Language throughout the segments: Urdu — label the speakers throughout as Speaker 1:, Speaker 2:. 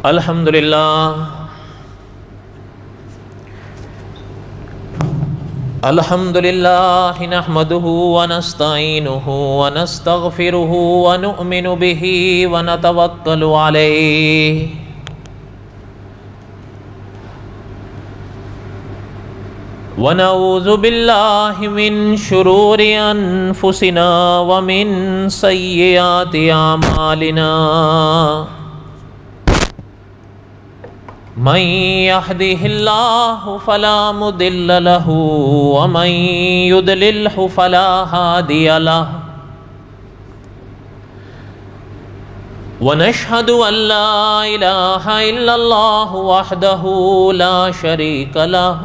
Speaker 1: الحمدللہ نحمده ونستعینه ونستغفره ونؤمن به ونتوکل علیہ ونعوذ باللہ من شرور انفسنا ومن سیئات اعمالنا من يهده الله فلا مضل له ومن يضلله فلا هادي له ونشهد أن لا إله إلا الله وحده لا شريك له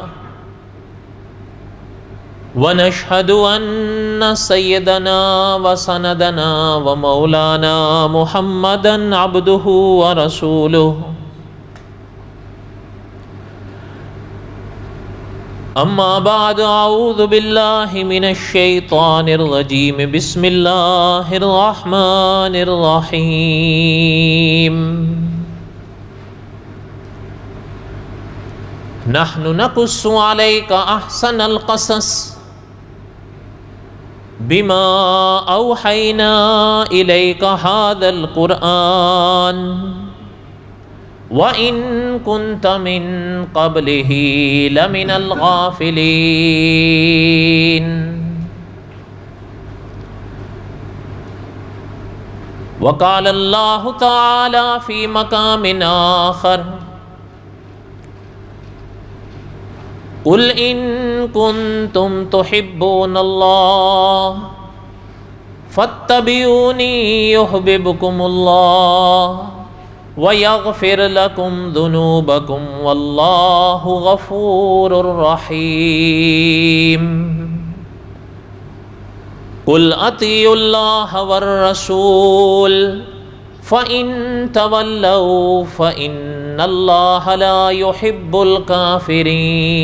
Speaker 1: ونشهد أن سيدنا وسندنا ومولانا محمدا عبده ورسوله اما بعد اعوذ باللہ من الشیطان الرجیم بسم اللہ الرحمن الرحیم نحن نقص علیک احسن القصص بما اوحینا الیک ھذا القرآن وَإِن كُنْتَ مِن قَبْلِهِ لَمِنَ الْغَافِلِينَ وقال الله تعالى في مقام آخر قُلْ إِن كُنْتُمْ تُحِبُّونَ اللَّهَ فَاتَّبِعُونِي يُحْبِبْكُمُ اللَّهُ وَيَغْفِرْ لَكُمْ ذُنُوبَكُمْ وَاللَّهُ غَفُورٌ رَحِيمٌ قُلْ أَطِيعُوا اللَّهَ وَالرَّسُولَ فَإِن تَوَلَّوْا فَإِنَّ اللَّهَ لَا يُحِبُّ الْكَافِرِينَ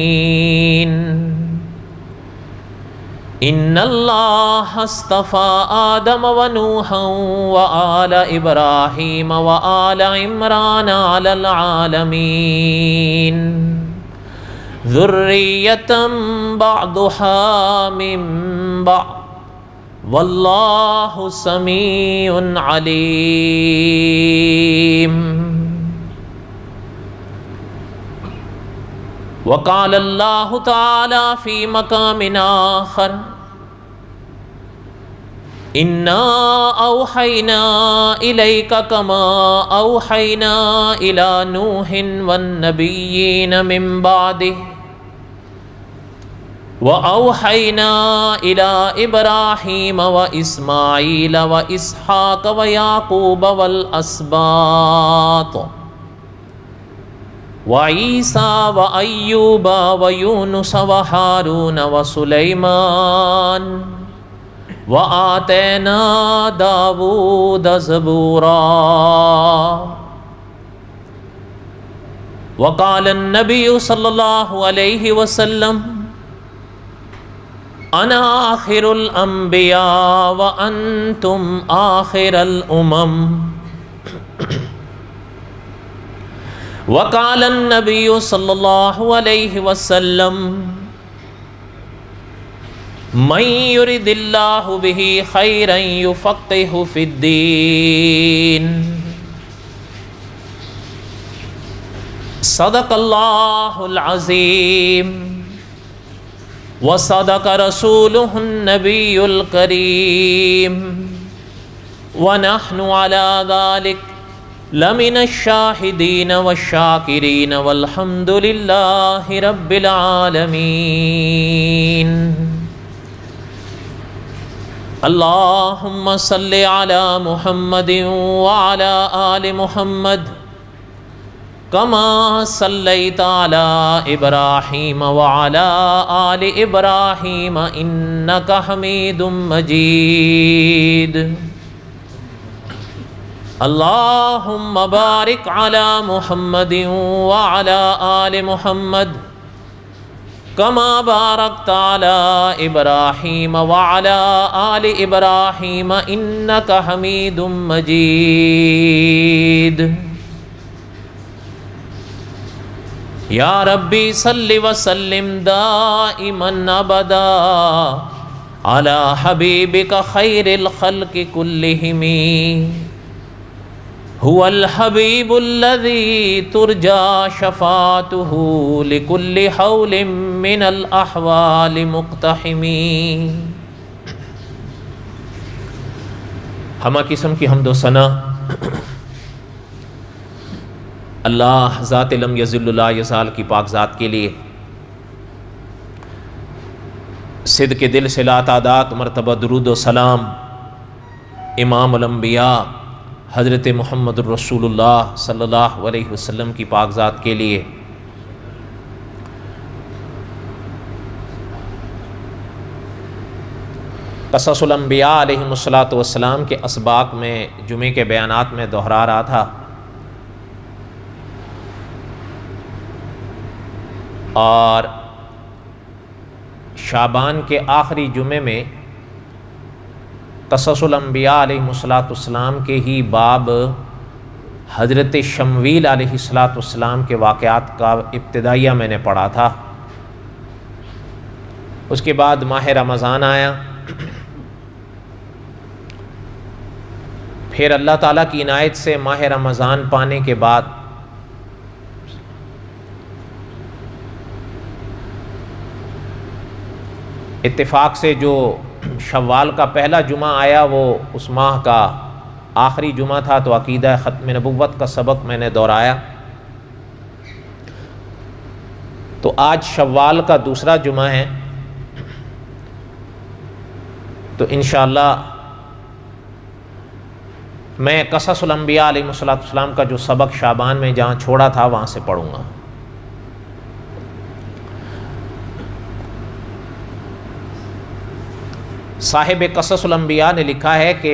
Speaker 1: ان اللہ اصطفى آدم ونوحا وآل ابراہیم وآل عمران علی العالمین ذریۃ بعضها من بعض واللہ سمیع علیم وقال اللہ تعالی فی مقام آخر انا اوحینا الیک کما اوحینا الی نوح والنبیین من بعدہ واوحینا الی ابراہیم واسماعیل واسحاق ویعقوب والاسباط وعیسیٰ وایوب ویونس وہارون وسلیمان وآتینا داود زبورا وقال النبی صلی اللہ علیہ وسلم انا آخر الانبیاء وانتم آخر الامم وقال النبی صلی اللہ علیہ وسلم من یرد اللہ بہ خیرا یفقہہ فی الدین صدق اللہ العظیم وصدق رسولہ النبی الکریم ونحن علی ذلک لمن الشاہدین والشاکرین والحمد للہ رب العالمین اللہم صلی علی محمد وعلی آل محمد کما صلیت علی ابراہیم وعلی آل ابراہیم انکا حمید مجید اللہم بارک علی محمد وعلی آل محمد کما بارکت علی ابراہیم وعلی آل ابراہیم انکا حمید مجید یا ربی صلی وسلم دائما ابدا علی حبیبک خیر الخلق کلہم هو الحبیب الذی ترجا شفاعته لکل حول من الاحوال مقتحم۔ ہمہ قسم کی حمد و ثنا اللہ ذات لم یزل لا یزال کی پاک ذات کے لیے، صدق کے دل سے لا تعداد مرتبہ درود و سلام امام الانبیاء حضرت محمد الرسول اللہ صلی اللہ علیہ وسلم کی پاک ذات کے لیے۔ قصص الانبیاء علیہم الصلاۃ کے اسباق میں جمعے کے بیانات میں دہرا رہا تھا، اور شعبان کے آخری جمعے میں قصص الانبیاء علیہم الصلاۃ کے ہی باب حضرت شمویل علیہ السلام کے واقعات کا ابتدائیہ میں نے پڑھا تھا۔ اس کے بعد ماہ رمضان آیا، پھر اللہ تعالیٰ کی عنایت سے ماہ رمضان پانے کے بعد اتفاق سے جو شوال کا پہلا جمعہ آیا وہ اس ماہ کا آخری جمعہ تھا، تو عقیدہ ختم نبوت کا سبق میں نے دہرایا۔ تو آج شوال کا دوسرا جمعہ ہے، تو انشاءاللہ میں قصص الانبیاء علیہ السلام کا جو سبق شعبان میں جہاں چھوڑا تھا وہاں سے پڑھوں گا۔ صاحب قصص الانبیاء نے لکھا ہے کہ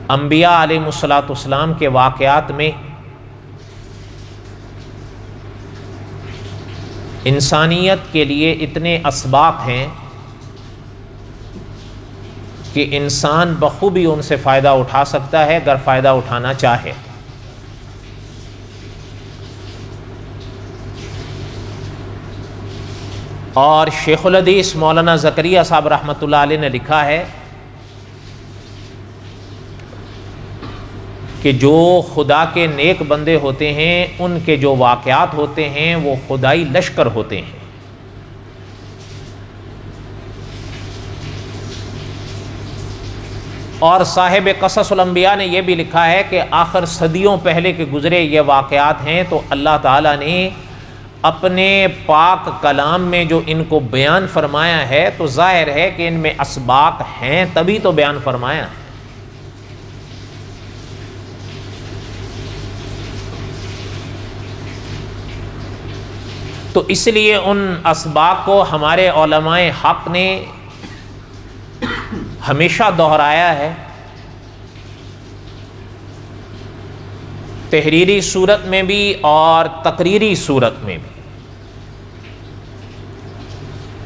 Speaker 1: انبیاء علیہ السلام کے واقعات میں انسانیت کے لیے اتنے اسباق ہیں کہ انسان بخوبی ان سے فائدہ اٹھا سکتا ہے اگر فائدہ اٹھانا چاہے۔ اور شیخ الحدیث مولانا زکریا صاحب رحمۃ اللہ علیہ نے لکھا ہے کہ جو خدا کے نیک بندے ہوتے ہیں ان کے جو واقعات ہوتے ہیں وہ خدائی لشکر ہوتے ہیں۔ اور صاحب قصص الانبیاء نے یہ بھی لکھا ہے کہ آخر صدیوں پہلے کے گزرے یہ واقعات ہیں، تو اللہ تعالیٰ نے اپنے پاک کلام میں جو ان کو بیان فرمایا ہے تو ظاہر ہے کہ ان میں اسباق ہیں، تبھی تو بیان فرمایا۔ تو اس لیے ان اسباق کو ہمارے علماء حق نے ہمیشہ دہرایا ہے، تحریری صورت میں بھی اور تقریری صورت میں بھی۔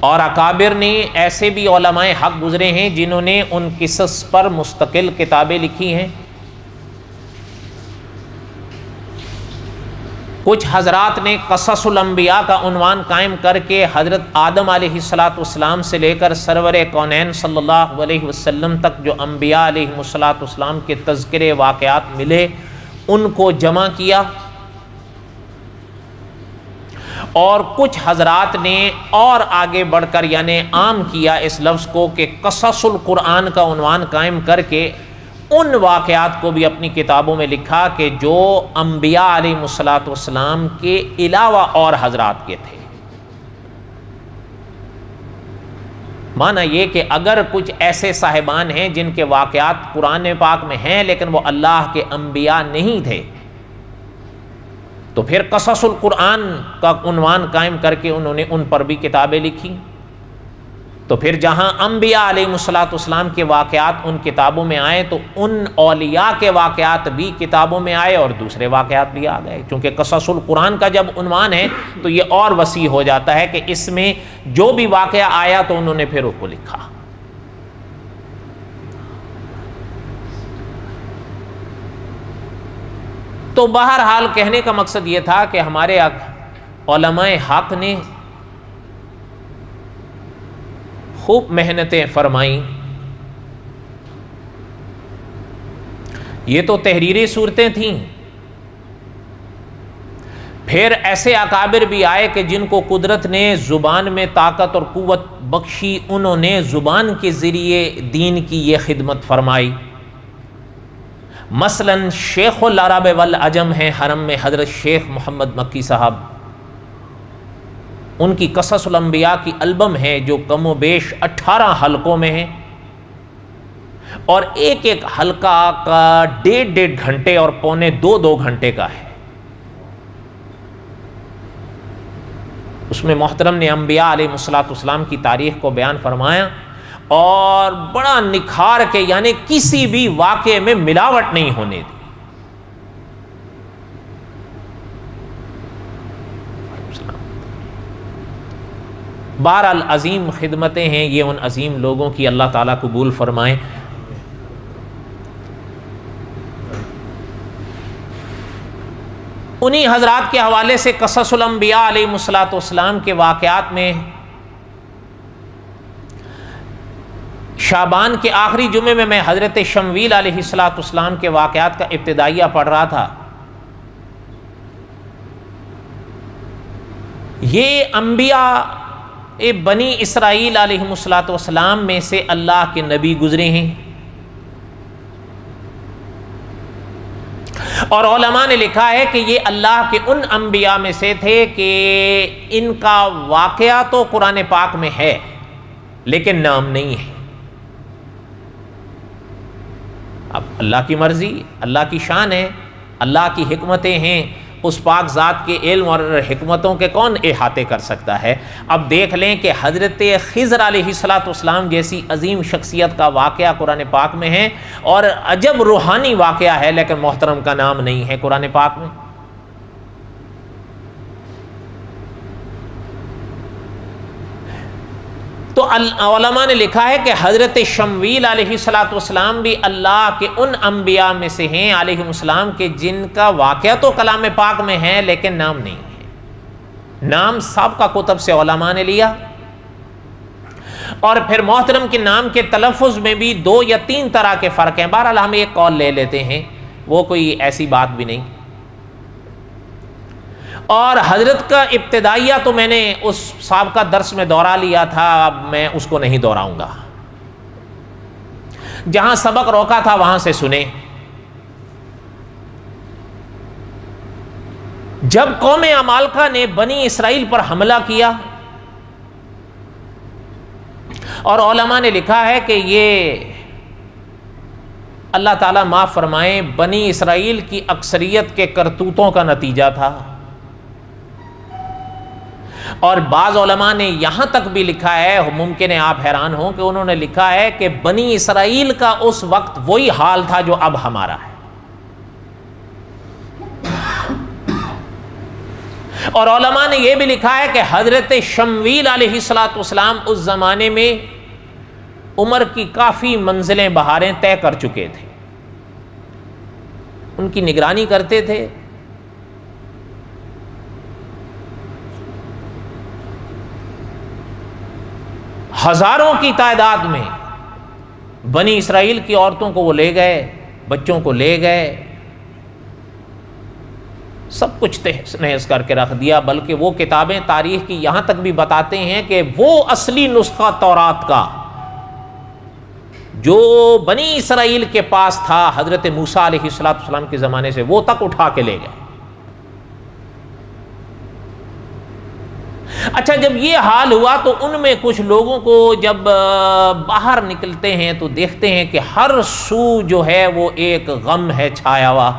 Speaker 1: اور اکابر نے ایسے بھی علماء حق گزرے ہیں جنہوں نے ان قصص پر مستقل کتابیں لکھی ہیں۔ کچھ حضرات نے قصص الانبیاء کا عنوان قائم کر کے حضرت آدم علیہ السلام سے لے کر سرور کونین صلی اللہ علیہ وسلم تک جو انبیاء علیہ السلام کے تذکرے واقعات ملے ان کو جمع کیا، اور کچھ حضرات نے اور آگے بڑھ کر یعنی عام کیا اس لفظ کو کہ قصص القرآن کا عنوان قائم کر کے ان واقعات کو بھی اپنی کتابوں میں لکھا کہ جو انبیاء علیہ السلام کے علاوہ اور حضرات کے تھے۔ معنی یہ کہ اگر کچھ ایسے صاحبان ہیں جن کے واقعات قرآن پاک میں ہیں لیکن وہ اللہ کے انبیاء نہیں تھے، تو پھر قصص القرآن کا عنوان قائم کر کے انہوں نے ان پر بھی کتابیں لکھی۔ تو پھر جہاں انبیاء علیہ السلام کے واقعات ان کتابوں میں آئے تو ان اولیاء کے واقعات بھی کتابوں میں آئے اور دوسرے واقعات بھی آ گئے، کیونکہ قصص القرآن کا جب عنوان ہے تو یہ اور وسیع ہو جاتا ہے کہ اس میں جو بھی واقعہ آیا تو انہوں نے پھر اس کو لکھا۔ تو بہرحال کہنے کا مقصد یہ تھا کہ ہمارے علماء حق نے خوب محنتیں فرمائیں. یہ تو تحریری صورتیں تھیں. پھر ایسے اکابر بھی آئے کہ جن کو قدرت نے زبان میں طاقت اور قوت بخشی، انہوں نے زبان کے ذریعے دین کی یہ خدمت فرمائی. مثلا شیخ العرب والعجم ہیں حرم میں حضرت شیخ محمد مکی صاحب. ان کی قصص الانبیاء کی البم ہے جو کم و بیش 18 حلقوں میں ہیں، اور ایک ایک حلقہ کا 1.5 گھنٹے اور پونے 2 گھنٹے کا ہے. اس میں محترم نے انبیاء علیہ السلام کی تاریخ کو بیان فرمایا، اور بڑا نکھار کے یعنی کسی بھی واقعے میں ملاوٹ نہیں ہونے دی. بہرحال عظیم خدمتیں ہیں یہ ان عظیم لوگوں کی، اللہ تعالیٰ قبول فرمائیں. انہی حضرات کے حوالے سے قصص الانبیاء علیہ السلام کے واقعات میں شعبان کے آخری جمعے میں حضرت شمویل علیہ السلام کے واقعات کا ابتدائیہ پڑھ رہا تھا. یہ انبیاء بنی اسرائیل علیہ السلام میں سے اللہ کے نبی گزرے ہیں، اور علماء نے لکھا ہے کہ یہ اللہ کے ان انبیاء میں سے تھے کہ ان کا واقعہ تو قرآن پاک میں ہے لیکن نام نہیں ہے. اب اللہ کی مرضی، اللہ کی شان ہے، اللہ کی حکمتیں ہیں، اس پاک ذات کے علم اور حکمتوں کے کون احاطے کر سکتا ہے. اب دیکھ لیں کہ حضرت خضر علیہ السلام جیسی عظیم شخصیت کا واقعہ قرآن پاک میں ہے، اور عجب روحانی واقعہ ہے، لیکن محترم کا نام نہیں ہے قرآن پاک میں. تو علماء نے لکھا ہے کہ حضرت شمویل علیہ السلام بھی اللہ کے ان انبیاء میں سے ہیں علیہ السلام کے جن کا واقعہ تو کلام پاک میں ہے لیکن نام نہیں ہے. نام سابقہ کتب سے علماء نے لیا، اور پھر محترم کے نام کے تلفظ میں بھی 2 یا 3 طرح کے فرق ہیں. بہرحال ہم ایک قول لے لیتے ہیں، وہ کوئی ایسی بات بھی نہیں. اور حضرت کا ابتدائیہ تو میں نے اس سابقہ درس میں دہرا لیا تھا، اب میں اس کو نہیں دہراؤں گا. جہاں سبق روکا تھا وہاں سے سنیں. جب قوم عمالقہ نے بنی اسرائیل پر حملہ کیا، اور علماء نے لکھا ہے کہ یہ اللہ تعالیٰ معاف فرمائے بنی اسرائیل کی اکثریت کے کرتوتوں کا نتیجہ تھا. اور بعض علماء نے یہاں تک بھی لکھا ہے، ممکن ہے آپ حیران ہوں کہ انہوں نے لکھا ہے کہ بنی اسرائیل کا اس وقت وہی حال تھا جو اب ہمارا ہے. اور علماء نے یہ بھی لکھا ہے کہ حضرت شمویل علیہ السلام اس زمانے میں عمر کی کافی منزلیں بہاریں طے کر چکے تھے، ان کی نگرانی کرتے تھے. ہزاروں کی تعداد میں بنی اسرائیل کی عورتوں کو وہ لے گئے، بچوں کو لے گئے، سب کچھ تہس نہس کر کے رکھ دیا. بلکہ وہ کتابیں تاریخ کی یہاں تک بھی بتاتے ہیں کہ وہ اصلی نسخہ تورات کا جو بنی اسرائیل کے پاس تھا حضرت موسیٰ علیہ السلام کے زمانے سے، وہ تک اٹھا کے لے گئے. اچھا، جب یہ حال ہوا تو ان میں کچھ لوگوں کو جب باہر نکلتے ہیں تو دیکھتے ہیں کہ ہر سو جو ہے وہ ایک غم ہے چھایا ہوا.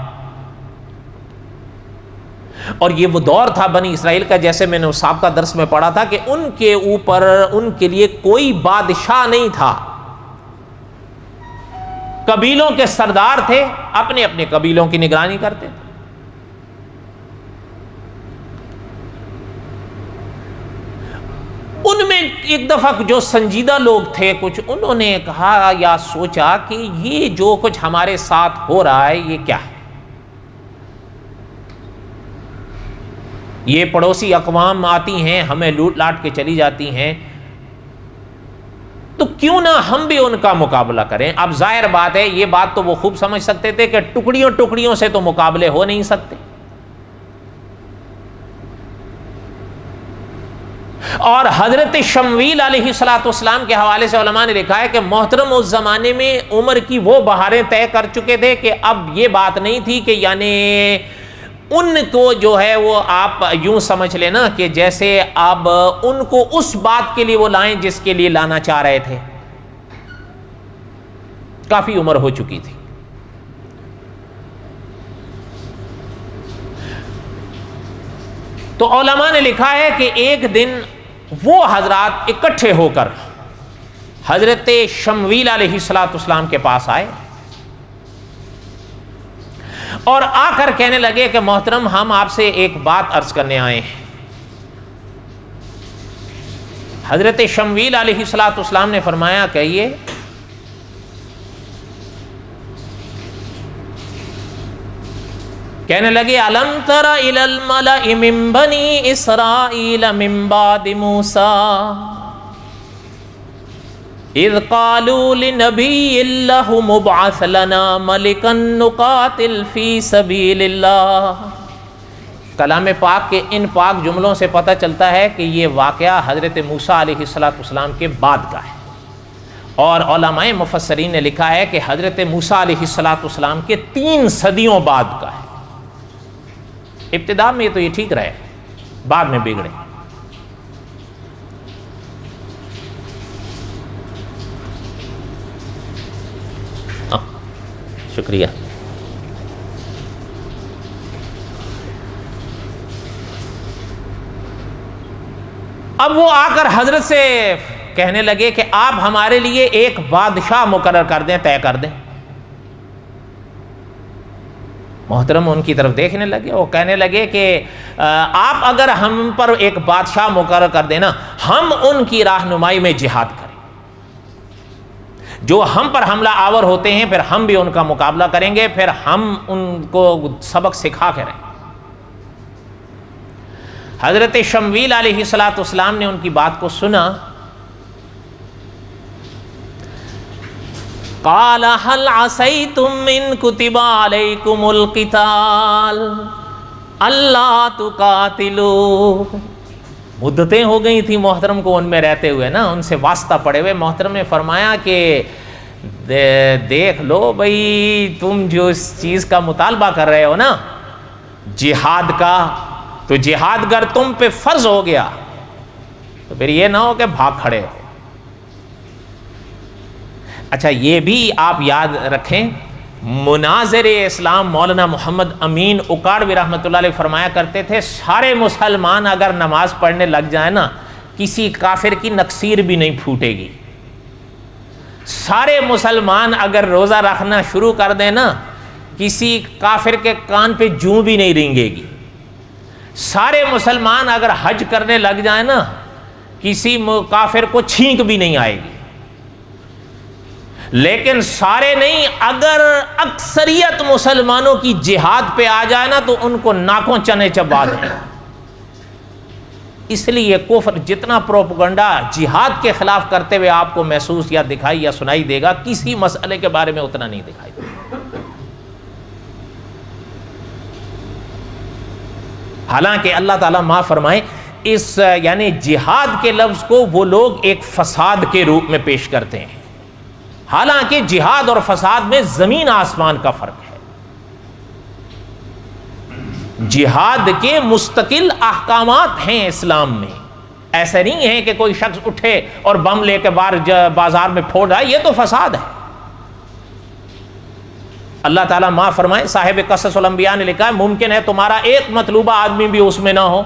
Speaker 1: اور یہ وہ دور تھا بنی اسرائیل کا، جیسے میں نے سابقہ درس میں پڑھا تھا کہ ان کے اوپر ان کے لیے کوئی بادشاہ نہیں تھا. قبیلوں کے سردار تھے، اپنے اپنے قبیلوں کی نگرانی کرتے تھے. ان میں ایک دفعہ جو سنجیدہ لوگ تھے کچھ، انہوں نے کہا یا سوچا کہ یہ جو کچھ ہمارے ساتھ ہو رہا ہے یہ کیا ہے. یہ پڑوسی اقوام آتی ہیں ہمیں لوٹ لاٹ کے چلی جاتی ہیں، تو کیوں نہ ہم بھی ان کا مقابلہ کریں۔ اب ظاہر بات ہے، یہ بات تو وہ خوب سمجھ سکتے تھے کہ ٹکڑیوں ٹکڑیوں سے تو مقابلے ہو نہیں سکتے، اور حضرت شمویل علیہ السلام کے حوالے سے علماء نے لکھا ہے کہ محترم اس زمانے میں عمر کی وہ بہاریں طے کر چکے تھے کہ اب یہ بات نہیں تھی کہ یعنی ان کو جو ہے وہ آپ یوں سمجھ لینا کہ جیسے اب ان کو اس بات کے لیے وہ لائیں جس کے لیے لانا چاہ رہے تھے، کافی عمر ہو چکی تھی۔ تو علماء نے لکھا ہے کہ ایک دن وہ حضرات اکٹھے ہو کر حضرت شمویل علیہ السلام کے پاس آئے اور آ کر کہنے لگے کہ محترم ہم آپ سے ایک بات عرض کرنے آئے ہیں۔ حضرت شمویل علیہ السلام نے فرمایا کہیے۔ کہنے لگے الم تر الی الملأ من بنی اسرائیل من بعد موسیٰ اذ قالوا لنبی اللہ مبعث لنا ملکا نقاتل فی سبیل اللہ۔ کلام پاک کے ان پاک جملوں سے پتہ چلتا ہے کہ یہ واقعہ حضرت موسیٰ علیہ السلام کے بعد کا ہے، اور علماء مفسرین نے لکھا ہے کہ حضرت موسیٰ علیہ السلام کے 3 صدیوں بعد کا ہے۔ ابتدا میں تو یہ ٹھیک رہے، بعد میں بگڑے۔ شکریہ۔ اب وہ آ کر حضرت سے کہنے لگے کہ آپ ہمارے لیے ایک بادشاہ مقرر کر دیں، طے کر دیں۔ محترم ان کی طرف دیکھنے لگے، وہ کہنے لگے کہ آپ اگر ہم پر ایک بادشاہ مقرر کر دینا، ہم ان کی رہنمائی میں جہاد کریں، جو ہم پر حملہ آور ہوتے ہیں پھر ہم بھی ان کا مقابلہ کریں گے، پھر ہم ان کو سبق سکھا کے رہیں۔ حضرت شمویل علیہ السلام نے ان کی بات کو سنا۔ قال هل عصيتم ان كتب عليكم القتال الا تقاتلوا۔ مدتیں ہو گئی تھی محترم کو ان میں رہتے ہوئے نا، ان سے واسطہ پڑے ہوئے۔ محترم نے فرمایا کہ دیکھ لو بھئی، تم جو اس چیز کا مطالبہ کر رہے ہو نا جہاد کا، تو جہاد گر تم پہ فرض ہو گیا تو پھر یہ نہ ہو کہ بھاگ کھڑے ہو۔ اچھا یہ بھی آپ یاد رکھیں، مناظر اسلام مولانا محمد امین اکاڑوی رحمۃ اللہ علیہ فرمایا کرتے تھے، سارے مسلمان اگر نماز پڑھنے لگ جائیں نا، کسی کافر کی نکسیر بھی نہیں پھوٹے گی۔ سارے مسلمان اگر روزہ رکھنا شروع کر دیں نا، کسی کافر کے کان پہ جوں بھی نہیں رینگے گی۔ سارے مسلمان اگر حج کرنے لگ جائیں نا، کسی کافر کو چھینک بھی نہیں آئے گی۔ لیکن سارے نہیں، اگر اکثریت مسلمانوں کی جہاد پہ آ جائے نا تو ان کو ناکوں چنے چبا دیں۔ اس لیے کفر جتنا پروپیگنڈا جہاد کے خلاف کرتے ہوئے آپ کو محسوس یا دکھائی یا سنائی دے گا، کسی مسئلے کے بارے میں اتنا نہیں دکھائی دے گا۔ حالانکہ اللہ تعالیٰ معاف فرمائے، اس یعنی جہاد کے لفظ کو وہ لوگ ایک فساد کے روپ میں پیش کرتے ہیں، حالانکہ جہاد اور فساد میں زمین آسمان کا فرق ہے۔ جہاد کے مستقل احکامات ہیں اسلام میں، ایسا نہیں ہے کہ کوئی شخص اٹھے اور بم لے کے بازار میں پھوڑ رہا ہے، یہ تو فساد ہے۔ اللہ تعالیٰ معاف فرمائے، صاحب قصص الانبیاء نے لکھا ہے ممکن ہے تمہارا ایک مطلوبہ آدمی بھی اس میں نہ ہو۔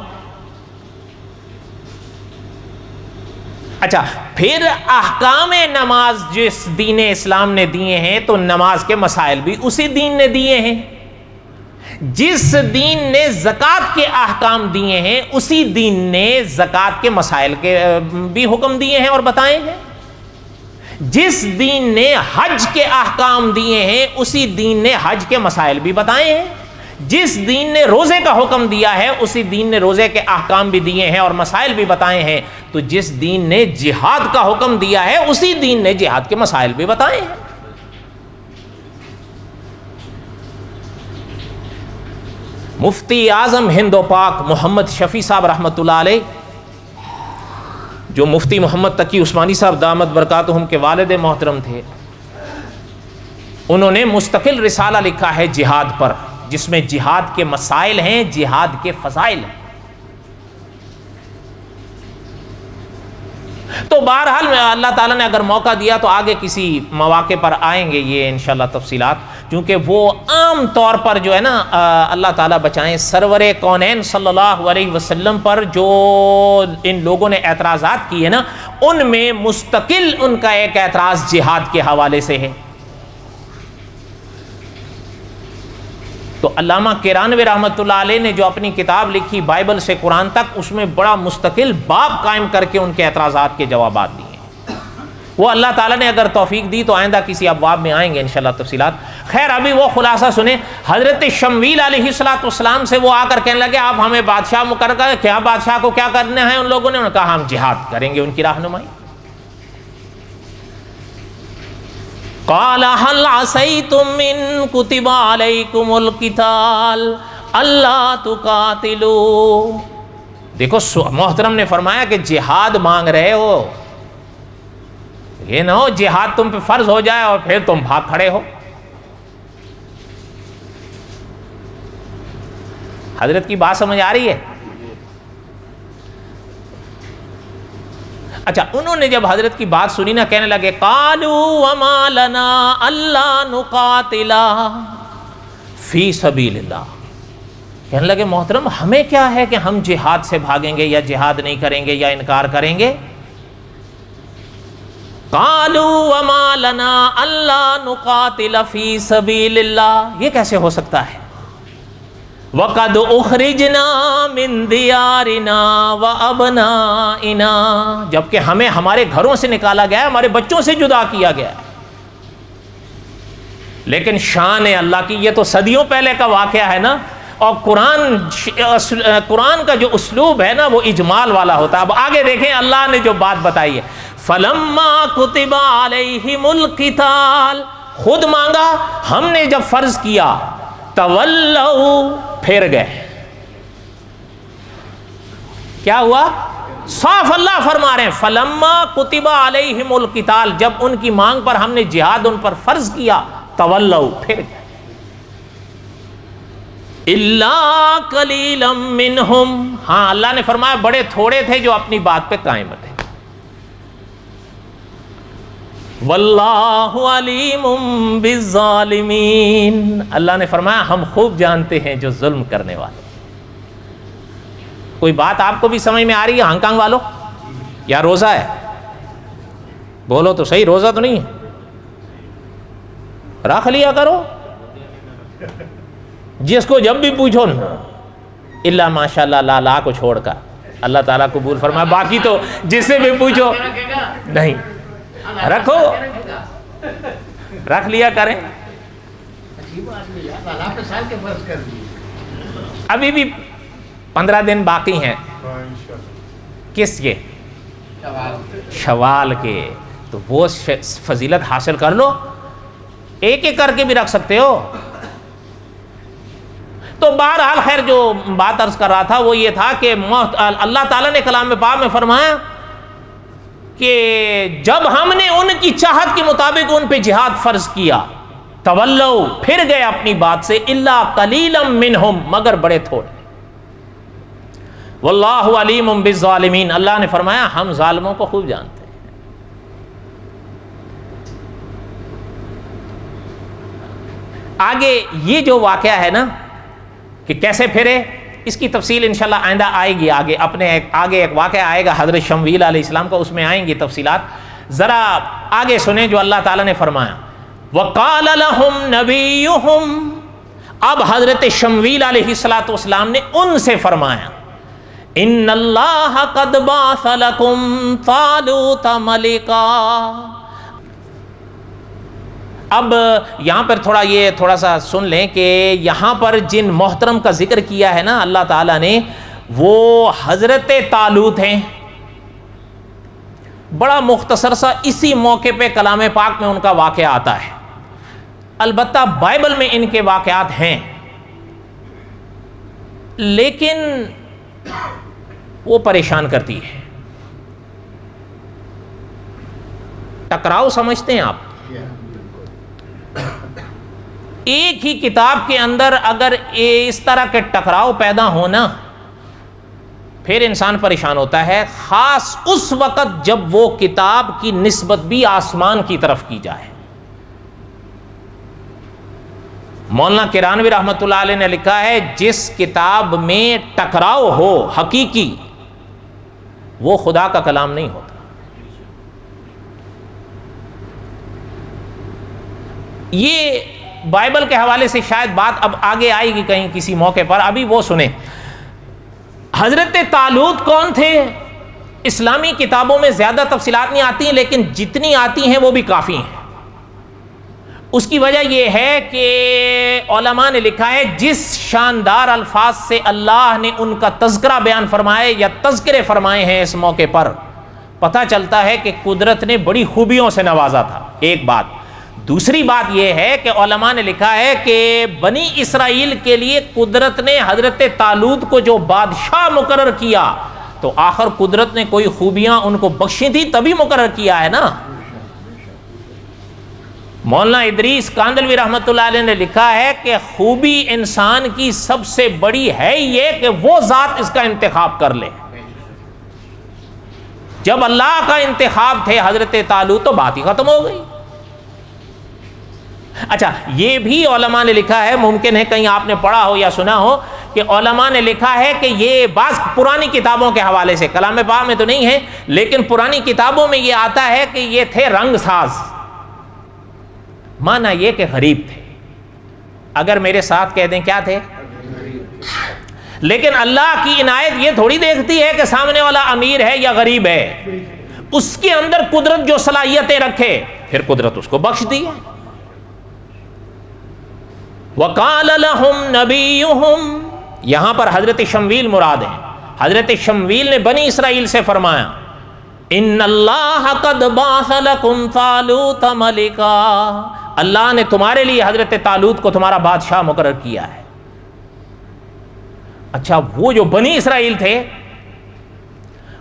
Speaker 1: اچھا پھر احکام نماز جس دین اسلام نے دیے ہیں تو نماز کے مسائل بھی اسی دین نے دیے ہیں، جس دین نے زکوٰۃ کے احکام دیے ہیں اسی دین نے زکوٰۃ کے مسائل کے بھی حکم دیے ہیں اور بتائے ہیں، جس دین نے حج کے احکام دیے ہیں اسی دین نے حج کے مسائل بھی بتائے ہیں، جس دین نے روزے کا حکم دیا ہے اسی دین نے روزے کے احکام بھی دیے ہیں اور مسائل بھی بتائے ہیں، تو جس دین نے جہاد کا حکم دیا ہے اسی دین نے جہاد کے مسائل بھی بتائے ہیں۔ مفتی اعظم ہند و پاک محمد شفیع صاحب رحمۃ اللہ علیہ، جو مفتی محمد تقی عثمانی صاحب دامت برکاتہم کے والد محترم تھے، انہوں نے مستقل رسالہ لکھا ہے جہاد پر، جس میں جہاد کے مسائل ہیں، جہاد کے فضائل ہیں۔ تو بہرحال اللہ تعالیٰ نے اگر موقع دیا تو آگے کسی مواقع پر آئیں گے یہ انشاءاللہ تفصیلات، کیونکہ وہ عام طور پر جو ہے نا اللہ تعالیٰ بچائیں سرور کونین صلی اللہ علیہ وسلم پر جو ان لوگوں نے اعتراضات کیے نا، ان میں مستقل ان کا ایک اعتراض جہاد کے حوالے سے ہے۔ تو علامہ کیرانوی رحمۃ اللہ علیہ نے جو اپنی کتاب لکھی بائبل سے قرآن تک، اس میں بڑا مستقل باب قائم کر کے ان کے اعتراضات کے جوابات دیے ہیں۔ وہ اللہ تعالیٰ نے اگر توفیق دی تو آئندہ کسی ابواب میں آئیں گے انشاءاللہ تفصیلات۔ خیر ابھی وہ خلاصہ سنیں، حضرت شمویل علیہ السلام سے وہ آ کر کہنے لگے آپ ہمیں بادشاہ مقرر کر، کیا بادشاہ کو کیا کرنا ہے؟ ان لوگوں نے کہا ہم جہاد کریں گے، ان کی رہنمائی۔ قال هل عصيتم إن كتب عليكم القتال ألا تقاتلوا۔ دیکھو محترم نے فرمایا کہ جہاد مانگ رہے ہو، یہ نہ ہو جہاد تم پہ فرض ہو جائے اور پھر تم بھاگ کھڑے ہو۔ حضرت کی بات سمجھ آ رہی ہے؟ اچھا، انہوں نے جب حضرت کی بات سنی نا، کہنے لگے قالوا وما لنا الا نقاتل فی سبیل اللہ۔ کہنے لگے محترم ہمیں کیا ہے کہ ہم جہاد سے بھاگیں گے یا جہاد نہیں کریں گے یا انکار کریں گے؟ قالوا وما لنا الا نقاتل فی سبیل اللہ، یہ کیسے ہو سکتا ہے؟ وَقَدْ أُخْرِجْنَا مِنْ دِيَارِنَا وَأَبْنَائِنَا، جبکہ ہمیں ہمارے گھروں سے نکالا گیا ہے، ہمارے بچوں سے جدا کیا گیا ہے۔ لیکن شان اللہ کی، یہ تو صدیوں پہلے کا واقعہ ہے نا، اور قرآن کا جو اسلوب ہے نا وہ اجمال والا ہوتا ہے۔ اب آگے دیکھیں اللہ نے جو بات بتائی ہے، فَلَمَّا كُتِبَ عَلَيْهِمُ الْقِتَالُ، خود مانگا، ہم نے جب فرض کیا، تولوا، پھر گئے۔ کیا ہوا؟ صاف اللہ فرما رہے ہیں فلما کتب علیہم القتال، جب ان کی مانگ پر ہم نے جہاد ان پر فرض کیا، تولوا، پھر گئے۔ الا قلیلا منہم، ہاں اللہ نے فرمایا بڑے تھوڑے تھے جو اپنی بات پہ قائم تھے۔ واللہ علیم بالظالمین، اللہ نے فرمایا ہم خوب جانتے ہیں جو ظلم کرنے والے۔ کوئی بات آپ کو بھی سمجھ میں آ رہی ہے ہانگ کانگ والوں؟ یا روزہ ہے؟ بولو تو صحیح، روزہ تو نہیں ہے؟ رکھ لیا کرو، جس کو جب بھی پوچھو نا، الا ماشاء اللہ لا لا کو چھوڑ کر، اللہ تعالیٰ قبول فرمائے، باقی تو جس سے بھی پوچھو نہیں، رکھو، رکھ لیا کریں۔ ابھی بھی 15 دن باقی ہیں، کس کے؟ شوال کے، تو وہ فضیلت حاصل کر لو، ایک ایک کر کے بھی رکھ سکتے ہو۔ تو بہرحال خیر جو بات عرض کر رہا تھا وہ یہ تھا کہ اللہ تعالیٰ نے کلام پاک میں فرمایا کہ جب ہم نے ان کی چاہت کے مطابق ان پہ جہاد فرض کیا، تولوا، پھر گئے اپنی بات سے، الا قلیلا منہم، مگر بڑے تھوڑے۔ واللہ علیم بالظالمین، اللہ نے فرمایا ہم ظالموں کو خوب جانتے ہیں۔ آگے یہ جو واقعہ ہے نا کہ کیسے پھرے، اس کی تفصیل انشاءاللہ آئندہ آئے گی، آگے ایک واقعہ آئے گا حضرت شمویل علیہ السلام کا، اس میں آئیں گی تفصیلات۔ ذرا آگے سنیں جو اللہ تعالیٰ نے فرمایا، وَقَالَ لَهُمْ نَبِيُّهُمْ، اب حضرت شمویل علیہ السلام نے ان سے فرمایا، إِنَّ اللَّهَ قَدْ بَعَثَ لَكُمْ طَالُوتَ مَلِكًا، اب یہاں پر تھوڑا سا سن لیں کہ یہاں پر جن محترم کا ذکر کیا ہے نا اللہ تعالیٰ نے، وہ حضرت طالوت ہیں. بڑا مختصر سا اسی موقع پہ کلام پاک میں ان کا واقعہ آتا ہے. البتہ بائبل میں ان کے واقعات ہیں، لیکن وہ پریشان کرتی ہے. ٹکراؤ سمجھتے ہیں آپ؟ ایک ہی کتاب کے اندر اگر اس طرح کے ٹکراؤ پیدا ہونا، پھر انسان پریشان ہوتا ہے، خاص اس وقت جب وہ کتاب کی نسبت بھی آسمان کی طرف کی جائے. مولانا کرانوی رحمۃ اللہ علیہ نے لکھا ہے جس کتاب میں ٹکراؤ ہو حقیقی، وہ خدا کا کلام نہیں ہوتا. یہ بائبل کے حوالے سے شاید بات اب آگے آئے گی کہیں کسی موقع پر، ابھی وہ سنیں. حضرت طالوت کون تھے؟ اسلامی کتابوں میں زیادہ تفصیلات نہیں آتی ہیں، لیکن جتنی آتی ہیں وہ بھی کافی ہیں. اس کی وجہ یہ ہے کہ علماء نے لکھا ہے جس شاندار الفاظ سے اللہ نے ان کا تذکرہ بیان فرمائے یا تذکرے فرمائے ہیں اس موقع پر، پتہ چلتا ہے کہ قدرت نے بڑی خوبیوں سے نوازا تھا. ایک بات. دوسری بات یہ ہے کہ علماء نے لکھا ہے کہ بنی اسرائیل کے لیے قدرت نے حضرت طالوت کو جو بادشاہ مقرر کیا، تو آخر قدرت نے کوئی خوبیاں ان کو بخشی تھی تبھی مقرر کیا ہے نا. مولانا ادریس کاندلوی رحمۃ اللہ علیہ نے لکھا ہے کہ خوبی انسان کی سب سے بڑی ہے یہ کہ وہ ذات اس کا انتخاب کر لے. جب اللہ کا انتخاب تھے حضرت طالوت تو بات ہی ختم ہو گئی. اچھا، یہ بھی علماء نے لکھا ہے، ممکن ہے کہیں آپ نے پڑھا ہو یا سنا ہو کہ علماء نے لکھا ہے کہ یہ بعض پرانی کتابوں کے حوالے سے، کلام پاک میں تو نہیں ہے لیکن پرانی کتابوں میں یہ آتا ہے کہ یہ تھے رنگ ساز. مانا یہ کہ غریب تھے. اگر میرے ساتھ کہہ دیں کیا تھے؟ لیکن اللہ کی عنایت یہ تھوڑی دیکھتی ہے کہ سامنے والا امیر ہے یا غریب ہے، اس کے اندر قدرت جو صلاحیتیں رکھے پھر قدرت اس کو بخش دی ہے. وَقَالَ لَهُمْ نَبِيُّهُمْ، یہاں پر حضرت شمویل مراد ہیں. حضرت شمویل نے بنی اسرائیل سے فرمایا اِنَّ اللَّهَ قَدْ بَعَثَ لَكُمْ طَالُوتَ مَلِكًا، اللہ نے تمہارے لیے حضرت طالوت کو تمہارا بادشاہ مقرر کیا ہے. اچھا، وہ جو بنی اسرائیل تھے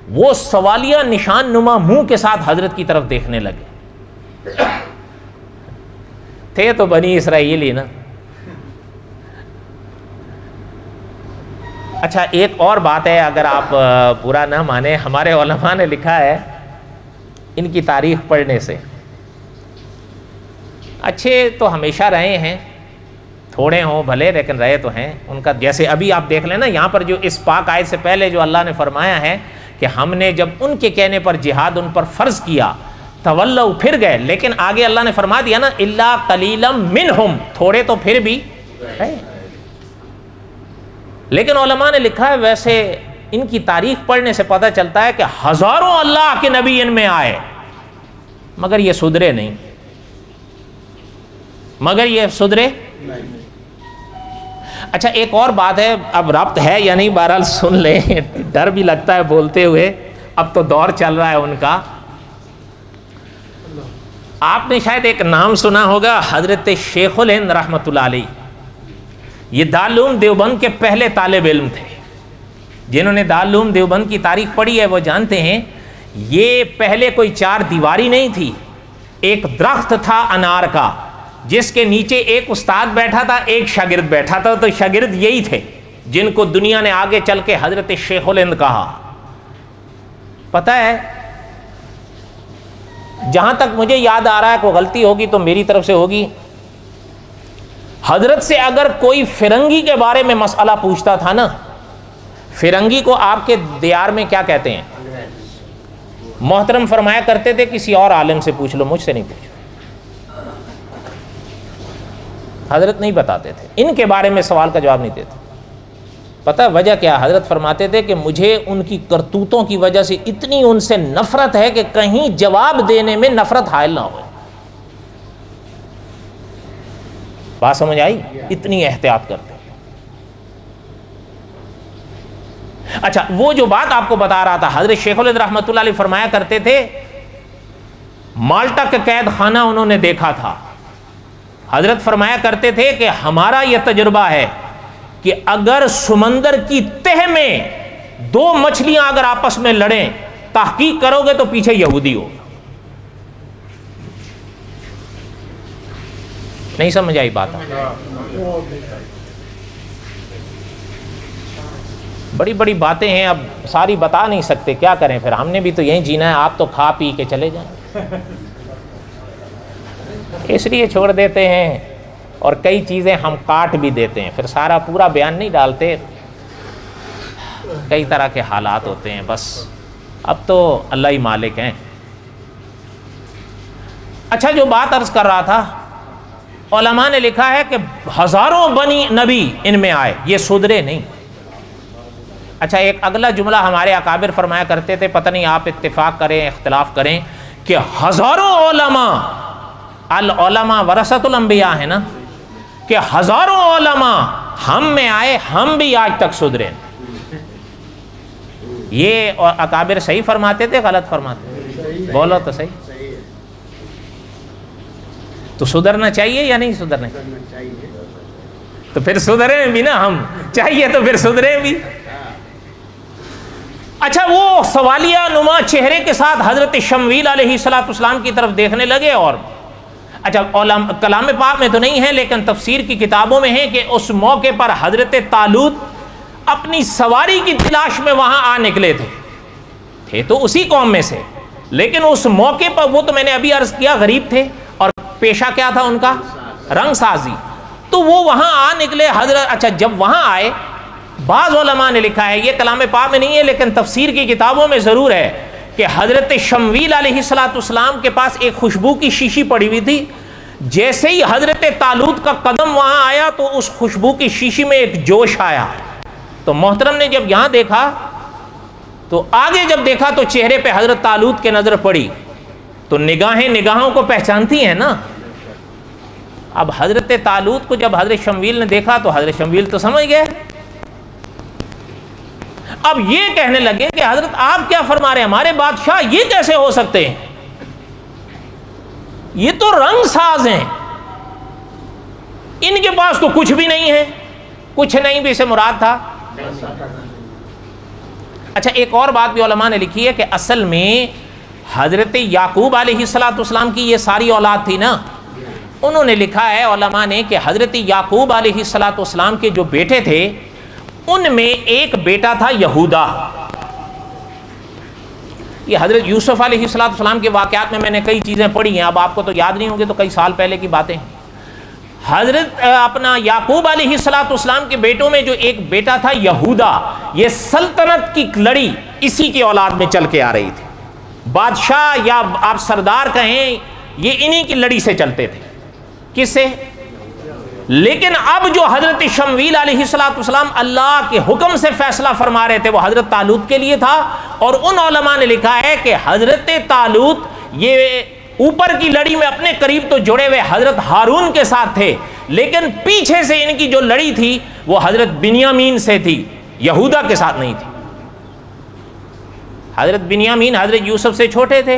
Speaker 1: وہ سوالیہ نشان نما منہ کے ساتھ حضرت کی طرف دیکھنے لگے. تھے تو بنی اسرائیل ہی نا. اچھا، ایک اور بات ہے، اگر آپ برا نہ مانیں، ہمارے علماء نے لکھا ہے ان کی تاریخ پڑھنے سے، اچھے تو ہمیشہ رہے ہیں، تھوڑے ہوں بھلے لیکن رہے تو ہیں. ان کا جیسے ابھی آپ دیکھ لیں نا، یہاں پر جو اس پاک آیت سے پہلے جو اللہ نے فرمایا ہے کہ ہم نے جب ان کے کہنے پر جہاد ان پر فرض کیا، تولوا پھر گئے، لیکن آگے اللہ نے فرما دیا نا الا قلیلا منہم، تھوڑے تو پھر بھی ہے. لیکن علماء نے لکھا ہے ویسے ان کی تاریخ پڑھنے سے پتہ چلتا ہے کہ ہزاروں اللہ کے نبی ان میں آئے مگر یہ سدھرے نہیں. اچھا، ایک اور بات ہے، اب ربط ہے یا نہیں بہرحال سن لیں، ڈر بھی لگتا ہے بولتے ہوئے، اب تو دور چل رہا ہے ان کا. آپ نے شاید ایک نام سنا ہوگا، حضرت شیخ الہند رحمۃ اللہ علیہ. یہ دارالعلوم دیوبند کے پہلے طالب علم تھے. جنہوں نے دارالعلوم دیوبند کی تاریخ پڑھی ہے وہ جانتے ہیں یہ پہلے کوئی چار دیواری نہیں تھی، ایک درخت تھا انار کا جس کے نیچے ایک استاد بیٹھا تھا، ایک شاگرد بیٹھا تھا. تو شاگرد یہی تھے جن کو دنیا نے آگے چل کے حضرت شیخ الہند کہا. پتہ ہے، جہاں تک مجھے یاد آ رہا ہے، کوئی غلطی ہوگی تو میری طرف سے ہوگی، حضرت سے اگر کوئی فرنگی کے بارے میں مسئلہ پوچھتا تھا نا، فرنگی کو آپ کے دیار میں کیا کہتے ہیں؟ محترم فرمایا کرتے تھے کسی اور عالم سے پوچھ لو، مجھ سے نہیں پوچھو. حضرت نہیں بتاتے تھے، ان کے بارے میں سوال کا جواب نہیں دیتے. پتہ وجہ کیا؟ حضرت فرماتے تھے کہ مجھے ان کی کرتوتوں کی وجہ سے اتنی ان سے نفرت ہے کہ کہیں جواب دینے میں نفرت حائل نہ ہو. بات سمجھ آئی؟ اتنی احتیاط کرتے. اچھا وہ جو بات آپ کو بتا رہا تھا، حضرت شیخ الہند رحمۃ اللہ علیہ فرمایا کرتے تھے مالٹا کے قید خانہ انہوں نے دیکھا تھا. حضرت فرمایا کرتے تھے کہ ہمارا یہ تجربہ ہے کہ اگر سمندر کی تہ میں دو مچھلیاں اگر آپس میں لڑیں، تحقیق کرو گے تو پیچھے یہودی ہو. نہیں سمجھ آئی بات؟ بڑی بڑی باتیں ہیں، اب ساری بتا نہیں سکتے، کیا کریں پھر، ہم نے بھی تو یہیں جینا ہے، آپ تو کھا پی کے چلے جائیں. اس لیے چھوڑ دیتے ہیں، اور کئی چیزیں ہم کاٹ بھی دیتے ہیں، پھر سارا پورا بیان نہیں ڈالتے. کئی طرح کے حالات ہوتے ہیں، بس اب تو اللہ ہی مالک ہیں. اچھا جو بات عرض کر رہا تھا، علماء نے لکھا ہے کہ ہزاروں بنی نبی ان میں آئے، یہ سدھرے نہیں. اچھا ایک اگلا جملہ ہمارے اکابر فرمایا کرتے تھے، پتہ نہیں آپ اتفاق کریں اختلاف کریں، کہ ہزاروں علماء، العلماء ورثۃ الانبیاء ہے نا، کہ ہزاروں علماء ہم میں آئے، ہم بھی آج تک سدھرے. یہ اکابر صحیح فرماتے تھے غلط فرماتے تھے؟ بولو تو صحیح. تو سدھرنا چاہیے یا نہیں سدھرنا چاہیے؟ تو پھر سدھریں بھی نا، ہم چاہیے تو پھر سدھریں بھی. اچھا وہ سوالیہ نما چہرے کے ساتھ حضرت شمویل علیہ السلام کی طرف دیکھنے لگے. اور اچھا کلام پاک میں تو نہیں ہے لیکن تفسیر کی کتابوں میں ہے کہ اس موقع پر حضرت طالوت اپنی سواری کی تلاش میں وہاں آ نکلے تھے تو اسی قوم میں سے، لیکن اس موقع پر وہ تو میں نے ابھی عرض کیا غریب تھے، اور پیشہ کیا تھا ان کا؟ رنگ سازی. تو وہ وہاں آ نکلے حضرت. اچھا جب وہاں آئے، بعض علماء نے لکھا ہے، یہ کلام پاک میں نہیں ہے لیکن تفسیر کی کتابوں میں ضرور ہے، کہ حضرت شمویل علیہ السلام کے پاس ایک خوشبو کی شیشی پڑی ہوئی تھی. جیسے ہی حضرت طالوت کا قدم وہاں آیا تو اس خوشبو کی شیشی میں ایک جوش آیا. تو محترم نے جب یہاں دیکھا تو آگے جب دیکھا تو چہرے پہ حضرت طالوت کے نظر پڑی، تو نگاہیں نگاہوں کو پہچانتی ہیں نا. اب حضرت طالوت کو جب حضرت شمویل نے دیکھا تو حضرت شمویل تو سمجھ گئے. اب یہ کہنے لگے کہ حضرت آپ کیا فرما رہے ہیں، ہمارے بادشاہ یہ کیسے ہو سکتے ہیں، یہ تو رنگ ساز ہیں، ان کے پاس تو کچھ بھی نہیں ہے. کچھ نہیں بھی سے مراد تھا. اچھا ایک اور بات بھی علماء نے لکھی ہے کہ اصل میں حضرت یعقوب علیہ السلام کی یہ ساری اولاد تھی نا. انہوں نے لکھا ہے علماء نے کہ حضرت یعقوب علیہ السلام کے جو بیٹے تھے ان میں ایک بیٹا تھا یہودا. یہ حضرت یوسف علیہ السلام کے واقعات میں میں نے کئی چیزیں پڑھی ہیں، اب آپ کو تو یاد نہیں ہوں گے، تو کئی سال پہلے کی باتیں. حضرت اپنا یعقوب علیہ السلام کے بیٹوں میں جو ایک بیٹا تھا یہودا، یہ سلطنت کی لڑی اسی کی اولاد میں چل کے آ رہی تھی. بادشاہ یا آپ سردار کہیں، یہ انہی کی لڑی سے چلتے تھے. کس سے؟ لیکن اب جو حضرت شمویل علیہ السلام اللہ کے حکم سے فیصلہ فرما رہے تھے وہ حضرت طالوت کے لیے تھا. اور ان علماء نے لکھا ہے کہ حضرت طالوت یہ اوپر کی لڑی میں اپنے قریب تو جڑے ہوئے حضرت ہارون کے ساتھ تھے، لیکن پیچھے سے ان کی جو لڑی تھی وہ حضرت بنیامین سے تھی، یہودا کے ساتھ نہیں تھی. حضرت بنیامین حضرت یوسف سے چھوٹے تھے،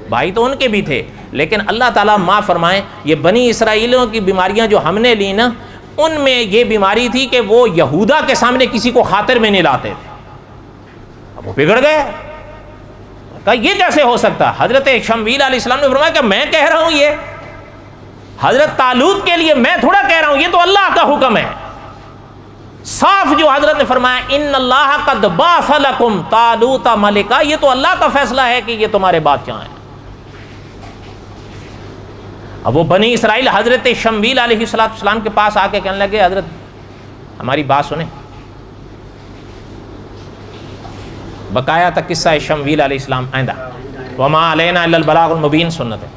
Speaker 1: بھائی تو ان کے بھی تھے، لیکن اللہ تعالیٰ معاف فرمائے یہ بنی اسرائیلیوں کی بیماریاں جو ہم نے لی نا، ان میں یہ بیماری تھی کہ وہ یہودا کے سامنے کسی کو خاطر میں نہیں لاتے تھے. اب وہ بگڑ گئے، کہا یہ کیسے ہو سکتا. حضرت شمویل علیہ السلام نے فرمایا کہ میں کہہ رہا ہوں، یہ حضرت طالوت کے لیے میں تھوڑا کہہ رہا ہوں، یہ تو اللہ کا حکم ہے. صاف جو حضرت نے فرمایا ان اللہ قد بعث لکم طالوت ملکا، یہ تو اللہ کا فیصلہ ہے کہ یہ تمہارے بادشاہ ہیں. اب وہ بنی اسرائیل حضرت شمویل علیہ السلام کے پاس آ کے کہنے لگے حضرت ہماری بات سنیں. بقایا تک قصہ شمویل علیہ السلام آئندہ. وما علینا الا البلاغ المبین سنت ہے.